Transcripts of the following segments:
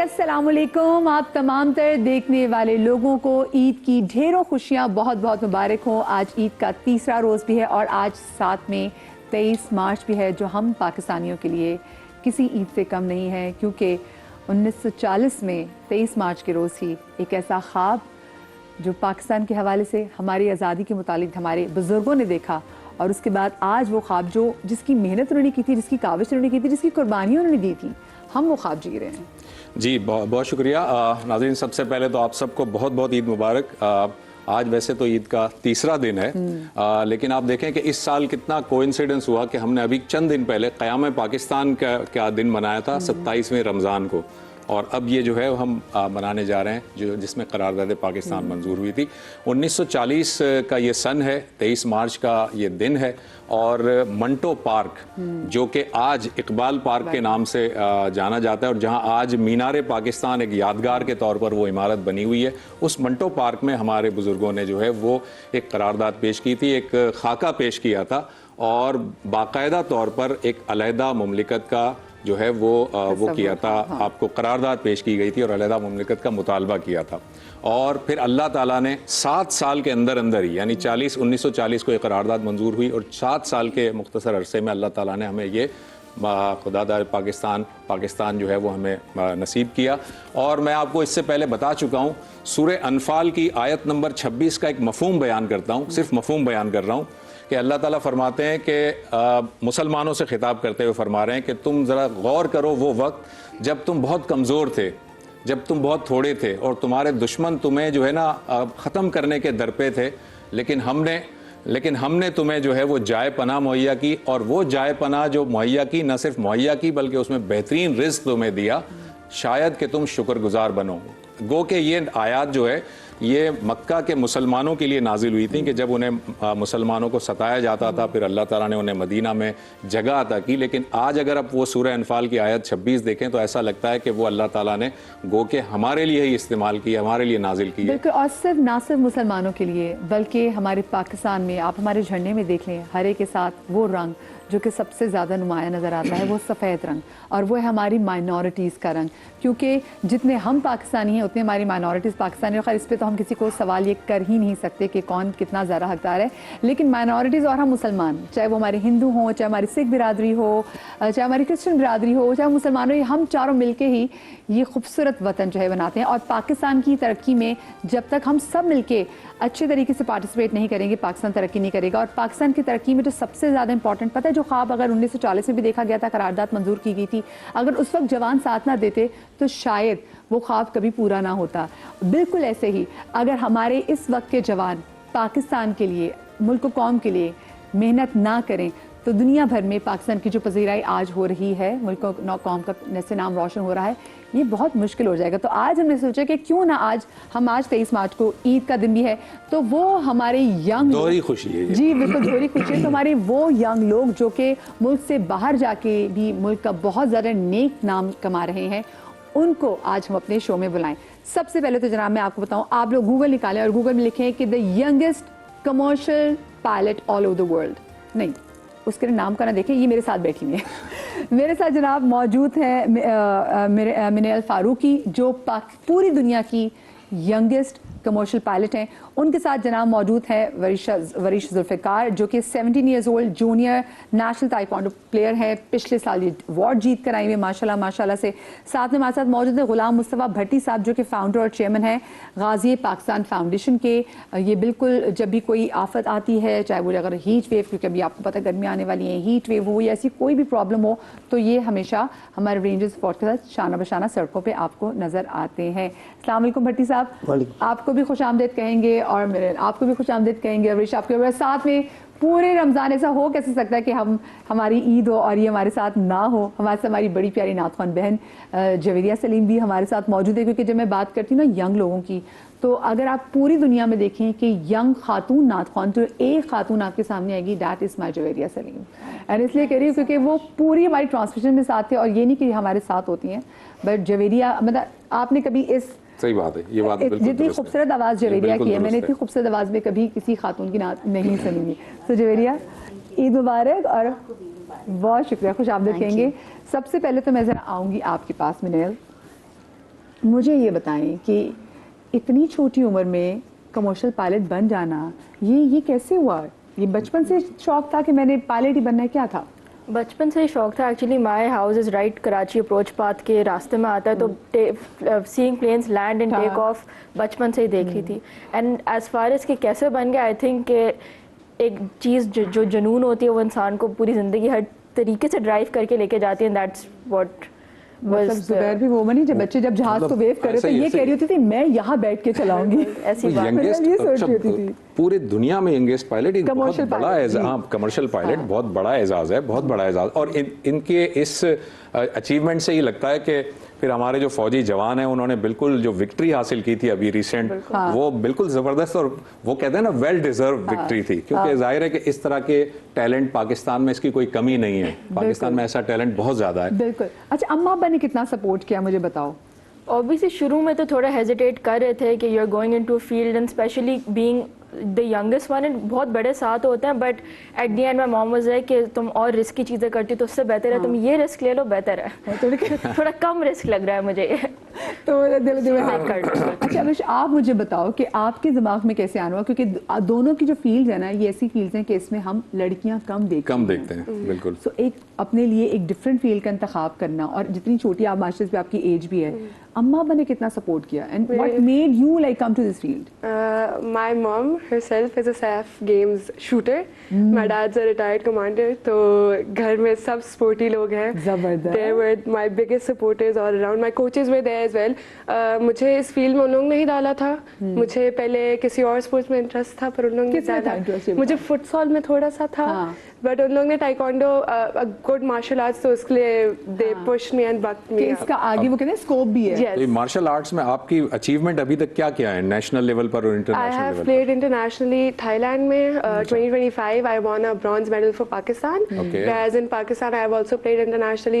السلام علیکم. آپ تمام تر دیکھنے والے لوگوں کو عید کی ڈھیروں خوشیاں بہت بہت مبارک ہوں. آج عید کا تیسرا روز بھی ہے اور آج ساتھ میں 23 مارچ بھی ہے، جو ہم پاکستانیوں کے لیے کسی عید سے کم نہیں ہے، کیونکہ 1940 میں 23 مارچ کے روز ہی ایک ایسا خواب جو پاکستان کے حوالے سے ہماری آزادی کے متعلق ہمارے بزرگوں نے دیکھا، اور اس کے بعد آج وہ خواب جس کی محنت انہوں نے کی تھی، جس کی کاوش انہوں نے کی تھی، جس کی قربانیاں انہوں نے دی تھی، ہم وہ خواب جی رہے ہیں. جی بہت شکریہ. ناظرین، سب سے پہلے تو آپ سب کو بہت بہت عید مبارک. آج ویسے تو عید کا تیسرا دن ہے، لیکن آپ دیکھیں کہ اس سال کتنا کوئنسیڈنس ہوا کہ ہم نے ابھی چند دن پہلے قیام پاکستان کا دن منایا تھا 27ویں رمضان کو، اور اب یہ جو ہے ہم منانے جا رہے ہیں جس میں قرارداد پاکستان منظور ہوئی تھی. 1940 کا یہ سن ہے، 23 مارچ کا یہ دن ہے، اور منٹو پارک جو کہ آج اقبال پارک کے نام سے جانا جاتا ہے، اور جہاں آج مینار پاکستان ایک یادگار کے طور پر وہ عمارت بنی ہوئی ہے، اس منٹو پارک میں ہمارے بزرگوں نے جو ہے وہ ایک قرارداد پیش کی تھی، ایک خاکہ پیش کیا تھا، اور باقاعدہ طور پر ایک علیحدہ مملکت کا جو ہے وہ کیا تھا. آپ کو قرارداد پیش کی گئی تھی اور علیحدہ مملکت کا مطالبہ کیا تھا، اور پھر اللہ تعالیٰ نے 7 سال کے اندر ہی، یعنی 1940 کو یہ قرارداد منظور ہوئی، اور 7 سال کے مختصر عرصے میں اللہ تعالیٰ نے ہمیں یہ خدا دار پاکستان جو ہے وہ ہمیں نصیب کیا. اور میں آپ کو اس سے پہلے بتا چکا ہوں، سورہ انفال کی آیت نمبر 26 کا ایک مفہوم بیان کرتا ہوں، صرف مفہوم بیان کر رہا ہوں، کہ اللہ تعالیٰ فرماتے ہیں کہ مسلمانوں سے خطاب کرتے ہوئے فرما رہے ہیں کہ تم ذرا غور کرو وہ وقت جب تم بہت کمزور تھے، جب تم بہت تھوڑے تھے، اور تمہارے دشمن تمہیں جو ہے نا ختم کرنے کے در پہ تھے، لیکن ہم نے تمہیں جو ہے وہ جائے پناہ مہیا کی، اور وہ جائے پناہ جو مہیا کی، نہ صرف مہیا کی بلکہ اس میں بہترین رزق تمہیں دیا، شاید کہ تم شکر گزار بنو. گو کہ یہ آیات جو ہے یہ مکہ کے مسلمانوں کے لیے نازل ہوئی تھیں کہ جب انہیں مسلمانوں کو ستایا جاتا تھا، پھر اللہ تعالیٰ نے انہیں مدینہ میں جگہ عطا کی. لیکن آج اگر آپ وہ سورہ انفال کی آیت 26 دیکھیں تو ایسا لگتا ہے کہ وہ اللہ تعالیٰ نے گو کہ ہمارے لیے ہی استعمال کی، ہمارے لیے نازل کی ہے. بالکل، اور نہ صرف مسلمانوں کے لیے بلکہ ہمارے پاکستان میں آپ ہمارے جھنڈے میں دیکھ لیں، ہرے کے ساتھ وہ رنگ جو کہ سب سے زیادہ نمایاں نظر آتا ہے وہ سفید رنگ، اور وہ ہے ہماری مائنورٹیز کا رنگ، کیونکہ جتنے ہم پاکستانی ہیں اتنے ہماری مائنورٹیز پاکستانی. اور خیر اس پہ تو ہم کسی کو سوال یہ کر ہی نہیں سکتے کہ کون کتنا زیادہ حقدار ہے، لیکن مائنورٹیز اور ہم مسلمان، چاہے وہ ہمارے ہندو ہوں، چاہے ہماری سکھ برادری ہو، چاہے ہماری کرسچن برادری ہو، چاہے مسلمانوں، ہم چاروں مل کے ہی یہ خوبصورت وطن جو ہے بناتے ہیں. اور پاکستان کی ترقی میں جب تک ہم سب مل کے اچھے طریقے سے پارٹیسپیٹ نہیں کریں گے، پاکستان ترقی نہیں کرے گا. اور پاکستان کی ترقی میں جو سب سے زیادہ امپورٹنٹ پتہ ہے، جو خواب اگر 1940 میں بھی دیکھا گیا تھا، قرارداد منظور کی گئی تھی، اگر اس وقت جوان ساتھ نہ دیتے تو شاید وہ خواب کبھی پورا نہ ہوتا. بالکل ایسے ہی اگر ہمارے اس وقت کے جوان پاکستان کے لیے، ملک و قوم کے لیے محنت نہ کریں تو دنیا بھر میں پاکستان کی جو پذیرائی آج ہو رہی ہے، ملک و قوم کا سے نام روشن ہو رہا ہے، یہ بہت مشکل ہو جائے گا. تو آج ہم نے سوچا کہ کیوں نہ آج 23 مارچ کو عید کا دن بھی ہے، تو وہ ہمارے ینگ دوہری خوشی ہے. جی بالکل دوہری خوشی ہے. تو ہمارے وہ ینگ لوگ جو کہ ملک سے باہر جا کے بھی ملک کا بہت زیادہ نیک نام کما رہے ہیں، ان کو آج ہم اپنے شو میں بلائیں. سب سے پہلے تو جناب میں آپ کو بتاؤں، آپ لوگ گوگل نکالیں اور گوگل میں لکھیں کہ the youngest commercial pilot all over the world. نہیں، اس کے نام کا نہ دیکھیں، یہ میرے ساتھ بیٹھی ہوئی ہے. میرے ساتھ جناب موجود ہیں منیل فاروقی، جو پوری دنیا کی ینگسٹ کمرشل پائلٹ ہیں. ان کے ساتھ جناب موجود ہے وریش ذوالفقار، جو کہ 17 years old junior national taekwondo player ہے، پچھلے سال یہ ایوارڈ جیت کر آئے ہوئے ماشاءاللہ سے. ساتھ میں ہمارے ساتھ موجود ہے غلام مصطفیٰ بھٹی صاحب، جو کہ فاؤنڈر اور چیئرمین ہیں غازی پاکستان فاؤنڈیشن کے. یہ بالکل جب بھی کوئی آفت آتی ہے، چاہے وہ اگر ہیٹ ویو، کیونکہ ابھی آپ کو پتہ گرمی آنے والی ہیں، ہیٹ ویو ہو یا ایسی کوئی بھی پرابلم ہو، تو یہ ہمیشہ ہمارے رینجرز فورس کے ساتھ شانہ بشانہ سڑکوں پہ آپ کو نظر آتے ہیں. السلام علیکم بھٹی صاحب. آپ کو بھی خوش آمدید کہیں گے، اور آپ کو بھی خوش آمدید کہیں گے. وریش آپ کے ساتھ میں پورے رمضان ایسا ہو کیسے سکتا ہے کہ ہماری عید ہو اور یہ ہمارے ساتھ نہ ہو. ہمارے ساتھ ہماری بڑی پیاری نعت خوان بہن جویریہ سلیم بھی ہمارے ساتھ موجود ہے. کیونکہ جب میں بات کرتی ہوں نا ینگ لوگوں کی، تو اگر آپ پوری دنیا میں دیکھیں کہ ینگ خاتون نعت خوان، تو ایک خاتون آپ کے سامنے آئے گی، دیٹ از مائی جویریہ سلیم. اور اس لیے کہہ رہی ہوں کیونکہ وہ پوری ہماری ٹرانسمیشن میں ساتھ تھے، اور یہ نہیں کہ ہمارے ساتھ ہوتی ہیں، بٹ جویریہ مطلب آپ نے کبھی اس صحیح بات ہے، یہ بات بالکل جتنی خوبصورت آواز جویریہ کی ہے، میں نے اتنی خوبصورت آواز میں کبھی کسی خاتون کی نعت نہیں سنی ہے. تو جویریہ عید مبارک اور بہت شکریہ، خوش آمدید کہیں گے. سب سے پہلے تو میں ذرا آؤں گی آپ کے پاس منیل. مجھے یہ بتائیں کہ اتنی چھوٹی عمر میں کمرشل پائلٹ بن جانا یہ کیسے ہوا؟ یہ بچپن سے شوق تھا کہ میں نے پائلٹ ہی بننا ہے، کیا تھا؟ بچپن سے ہی شوق تھا. Actually my house is right Karachi approach path کے راستے میں آتا ہے، تو seeing planes land and take off بچپن سے ہی دیکھ رہی تھی. اینڈ ایز فار ایز کہ کیسے بن گیا، آئی تھنک کہ ایک چیز جو جنون ہوتی ہے وہ انسان کو پوری زندگی ہر طریقے سے ڈرائیو کر کے لے کے جاتی ہے. دیٹس واٹ مطلب زبیر بھی وہ بنی جب بچے جب جہاز کو ویو کر رہے تھے یہ کہہ رہی ہوتی تھی میں یہاں بیٹھ کے چلاؤں گی، ایسی بات. یہ سوچ رہی ہوتی تھی. پورے دنیا میں ینگیسٹ پائلٹ ایک بہت Commercial بڑا pilot، اعزاز، ہاں کمرشل پائلٹ بہت بڑا اعزاز ہے، بہت بڑا اعزاز. اور ان کے اس اچیومنٹ سے یہ لگتا ہے کہ پھر ہمارے جو فوجی جوان ہیں انہوں نے بالکل جو وکٹری حاصل کی تھی ابھی ریسنٹ، وہ بالکل زبردست، اور وہ کہتے ہیں نا ویل ڈیزرو وکٹری تھی، کیونکہ ظاہر ہے کہ اس طرح کے ٹیلنٹ پاکستان میں اس کی کوئی کمی نہیں ہے. پاکستان میں ایسا ٹیلنٹ بہت زیادہ ہے. بالکل. اچھا اماں ابا نے کتنا سپورٹ کیا مجھے بتاؤ؟ اوبیسلی شروع میں تو تھوڑا ہیزیٹیٹ کر رہے تھے کہ you are going in to field and especially being the youngest one, and بہت بڑے ساتھ ہوتے ہیں، but at the end my mom was like کہ تم اور رسکی چیزیں کرتی تو اس سے بہتر ہے تم یہ رسک لے لو، بہتر ہے. تھوڑا کم رسک لگ رہا ہے مجھے تو اچھا انوش آپ مجھے بتاؤ کہ آپ کے دماغ میں کیسے آنا ہوا، کیونکہ دونوں کی جو فیلڈ ہے نا یہ ایسی فیلڈز ہیں کہ اس میں ہم لڑکیاں کم دیکھتے ہیں. بالکل. سو ایک اپنے لیے ایک ڈفرینٹ فیلڈ کا انتخاب کرنا، اور جتنی چھوٹی آپ ماسٹرز پہ آپ کی ایج بھی ہے، اماں ابا نے کتنا سپورٹ کیا and what made you like come to this field? My mom herself is a SAF games shooter. My dad's a retired commander. تو گھر میں سب sporty لوگ ہیں. زبردست. They were my biggest supporters all around. My coaches were there as well. مجھے اس field میں ان لوگوں نے ہی ڈالا تھا. مجھے پہلے کسی اور اسپورٹس میں انٹرسٹ تھا پر ان لوگوں نے ڈالا. مجھے فٹ سال میں تھوڑا سا تھا بٹ ان لوگوں نے ٹائیکانڈو گڈ مارشل آرٹس تو اس کے لیے they push me and book می. اس کا آگے وہ کہتے ہیں اسکوپ بھی ہے. مارشل آرٹس میں آپ کی اچیومنٹ ابھی تک کیا کیا ہے نیشنل لیول پر اور I international have level played internationally. Thailand mein 2025 I won a bronze medal for Pakistan. Okay. Whereas in Pakistan I have also played internationally.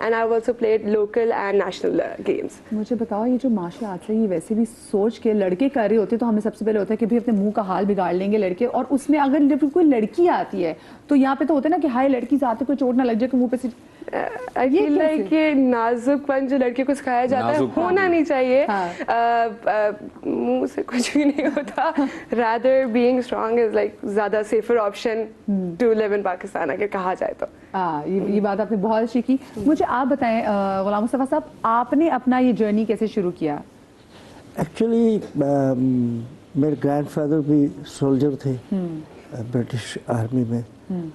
And I have also played local and national games. مجھے بتاؤ یہ جو martial arts ہے یہ ویسے بھی سوچ کے لڑکے کر رہے ہوتے تو ہمیں سب سے پہلے ہوتا ہے کہ بھی اپنے منہ کا حال بگاڑ لیں گے لڑکے، اور اس میں اگر کوئی لڑکی آتی ہے تو یہاں پہ تو ہوتا ہے نا کہ ہائے لڑکی ذات کوئی چوٹ نہ لگ جائے کہ منہ پہ سے. I feel like یہ نازک پن جو لڑکے کو سکھایا جاتا ہے ہونا نہیں چاہیے. منہ سے کچھ بھی نہیں ہوتا. Rather being strong is like زیادہ safer option to live in Pakistan اگر کہا جائے تو. یہ بات آپ نے بہت اچھی کی. مجھے آپ بتائیں غلام مصطفیٰ صاحب آپ نے اپنا یہ جرنی کیسے شروع کیا؟ ایکچولی میرے گرینڈ فادر بھی سولجر تھے برٹش آرمی میں،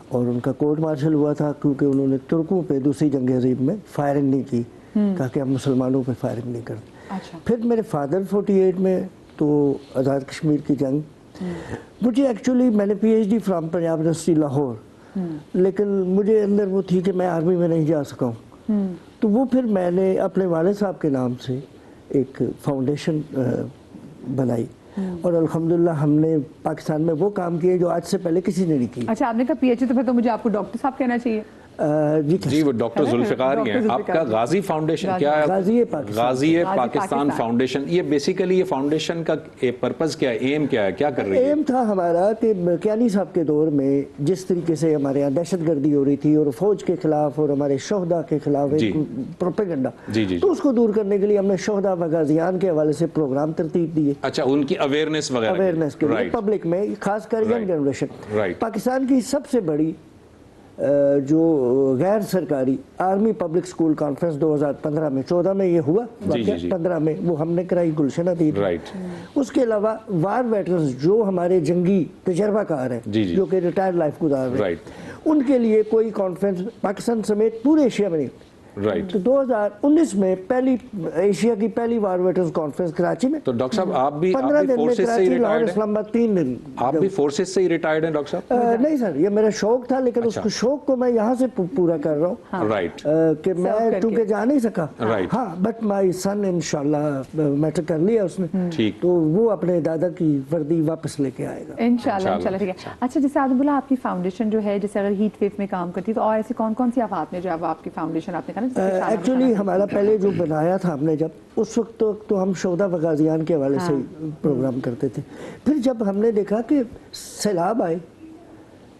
اور ان کا کورٹ مارشل ہوا تھا کیونکہ انہوں نے ترکوں پہ دوسری جنگ عظیم میں فائرنگ نہیں کی، کہا کہ ہم مسلمانوں پہ فائرنگ نہیں کرتے. پھر میرے فادر 48 میں تو آزاد کشمیر کی جنگ. مجھے ایکچولی میں نے P H D from Punjab University Lahore, لیکن مجھے اندر وہ تھی کہ میں آرمی میں نہیں جا سکا ہوں. تو وہ پھر میں نے اپنے والد صاحب کے نام سے ایک فاؤنڈیشن بنائی، اور الحمدللہ ہم نے پاکستان میں وہ کام کیے جو آج سے پہلے کسی نے نہیں کی. اچھا آپ نے کہا پی ایچ ڈی، تو پھر تو مجھے آپ کو ڈاکٹر صاحب کہنا چاہیے. جی وہ ڈاکٹر ذوالفقار ہی ہیں. آپ کا غازی فاؤنڈیشن کیا ہے؟ غازی پاکستان فاؤنڈیشن. یہ بیسیکلی یہ فاؤنڈیشن کا پرپز کیا ہے، ایم کیا ہے، کیا کر رہی ہے؟ ایم تھا ہمارا کہ کیانی صاحب کے دور میں جس طریقے سے ہمارے یہاں دہشت گردی ہو رہی تھی اور فوج کے خلاف اور ہمارے شہداء کے خلاف پروپیگنڈا، تو اس کو دور کرنے کے لیے ہم نے شہداء و غازیان کے حوالے سے پروگرام ترتیب دیے. اچھا ان کی اویئرنیس وغیرہ، اویئرنیس کے لیے پبلک میں، خاص کر ینگ جنریشن. پاکستان کی سب سے بڑی جو غیر سرکاری آرمی پبلک اسکول کانفرنس 2015 میں 14 میں یہ ہوا، 15 میں وہ ہم نے کرائی گلشن عتیق. اس کے علاوہ وار ویٹرنز جو ہمارے جنگی تجربہ کار ہیں جو کہ ریٹائر لائف گزار رہے ہیں، ان کے لیے کوئی کانفرنس پاکستان سمیت پورے ایشیا میں نہیں. تو 2019 میں پہلی ایشیا کی پہلی وار ویٹرز کانفرنس کراچی میں. تو ڈاکٹر صاحب آپ بھی 15 دن میں فورسز سے ہی کراچی، لاہور، ریٹائرڈ ہیں؟ اسلام آباد 3 دن. آپ بھی فورسز سے ہی ریٹائرڈ ہیں ڈاکٹر صاحب؟ نہیں سر، یہ میرا شوق تھا، لیکن اس شوق کو میں یہاں سے پورا کر رہا ہوں. رائٹ. کہ میں چونکہ جا نہیں سکا، ہاں بٹ مائی سن انشاءاللہ میٹر کر لیا اس نے، تو وہ اپنے دادا کی وردی واپس لے کے آئے گا انشاءاللہ. ٹھیک ہے. اچھا جیسے آپ نے بولا آپ کی فاؤنڈیشن جو ہے جیسے اگر ہیٹ ویو میں کام کرتی تو اور ایسی کون کون سی آفات میں جو اب آپ کی فاؤنڈیشن آپ نے کہا؟ ایکچولی ہمارا پہلے جو بنایا تھا ہم نے جب اس وقت تو ہم شہداء و غازیان کے حوالے سے پروگرام کرتے تھے. پھر جب ہم نے دیکھا کہ سیلاب آئے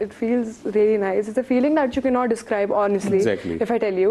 it feels really nice. It's a feeling that you cannot describe honestly. Exactly. If I tell you,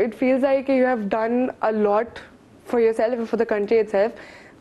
It feels like you have done a lot for yourself and for the country itself.